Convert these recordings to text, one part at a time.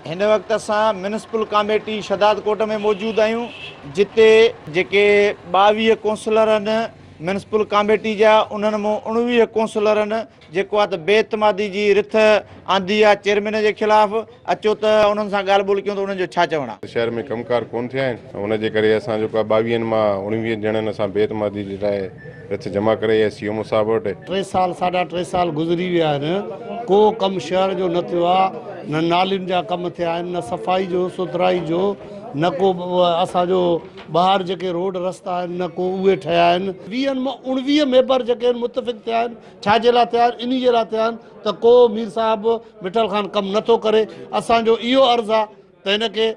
हिन वक्त असां म्यूनिसिपल कमेटी शदादकोट में मौजूद आहियूं, जिते जेके 22 काउंसलर आहिनि म्यूनिसिपल कमेटी जा, उन्हनि मां 19 काउंसलर आहिनि जेको आहे त बेइतमादी जी रिथ आंदी आहे चेयरमैन जे ख़िलाफ़। अचो त उन्हनि सां ॻाल्हि ॿोल कयूं त उन्हनि जो छा चवणु आहे। शहर में कमकार कोन थिया आहिनि, उनजे करे असां जेको आहे 22 मां 19 ॼणनि असां बेइतमादी जे लाइ रिथ जमा करे सीएमओ साहब वटि। 3 साल साढा 3 साल गुज़री विया आहिनि, को कमु शहर जो न थियो आहे, न नालियुनि जा कम थिया आहिनि, न सफ़ाई जो सुथराई जो, न को असांजो ॿाहिरि जेके रोड रस्ता आहिनि न को उहे ठहिया आहिनि। 20 मां 19 मेंबर जेके आहिनि मुतफ़िक़ थिया आहिनि। छाजे लाइ थिया आहिनि? इन जे लाइ थिया आहिनि त को मीर साहिबु मिठल ख़ान कमु नथो करे। असांजो इहो अर्ज़ु आहे त हिनखे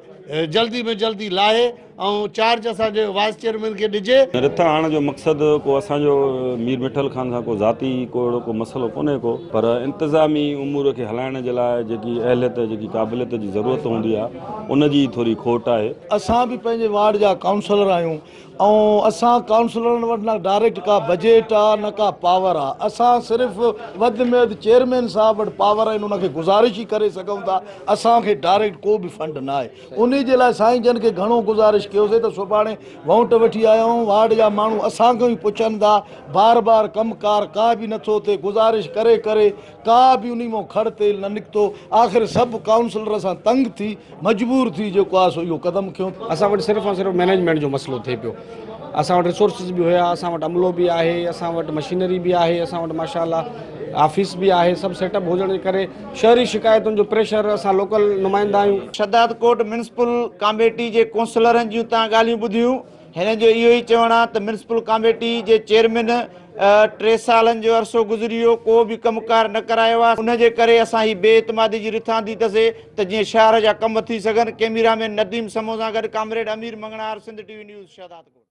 जल्दी में जल्दी लाहे ऐं चार्ज असांजे वाइस चेयरमैन खे ॾिजे। रिथ आणण जो मक़सदु को असांजो मीर मिठल ख़ान सां को ज़ाती को अहिड़ो को मसइलो कोन्हे को, पर इंतिज़ामी उमूर खे हलाइण जे लाइ जेकी अहलियत जेकी क़ाबिलियत जी ज़रूरत हूंदी आहे उनजी थोरी खोट आहे। असां बि पंहिंजे वार्ड जा काउंसलर आहियूं ऐं असां काउंसलरनि वटि न डायरेक्ट का बजट आहे न का पावर आहे। असां सिर्फ़ु वधि में वधि चेयरमैन साहब वटि पावर आहिनि, उनखे गुज़ारिश ई करे सघूं था। असांखे डायरेक्ट को बि फंड न आहे। उन जे लाइ साईं जन खे घणो गुज़ारिश कयोसीं त सुभाणे वोट वठी आया आहियूं। वार्ड जा माण्हू असांखे ई पुछनि था, बार बार कमकार का बि नथो थिए, गुज़ारिश करे करे का बि उन मां खड़ तेल न निकितो। आख़िर सभु काउंसलर असां तंग थी मजबूर थी जेको आहे सो इहो क़दम खयूं। असां वटि सिर्फ़ु ऐं सिर्फ़ु मैनेजमेंट जो मसइलो थिए पियो। असां वटि रिसोर्सिस बि हुया, असां वटि अमलो बि आहे, असां वटि मशीनरी बि आहे, असां वटि माशाअल्लाह ऑफिस बि आहे। सभु सेटअप हुजण जे करे शहरी शिकायतुनि जो प्रेशर असां लोकल नुमाइंदा आहियूं। शदादकोट म्यूनिसिपल कमेटी जे काउंसलरनि जूं तव्हां ॻाल्हियूं ॿुधियूं। हिन जो इहो ई चवणु आहे त म्यूनिसिपल कमेटी जे चेयरमैन 3 सालनि जो अरसो गुज़री वियो, को बि कमकार न करायो आहे। उनजे करे असां ही बेइतमादी जी रिथ आंदी अथसीं त जीअं शहर जा कम थी सघनि। कैमरामैन नदीम समो सां गॾु कामरेड अमीर मंगणार, सिंध टीवी न्यूज़ शदादकोट।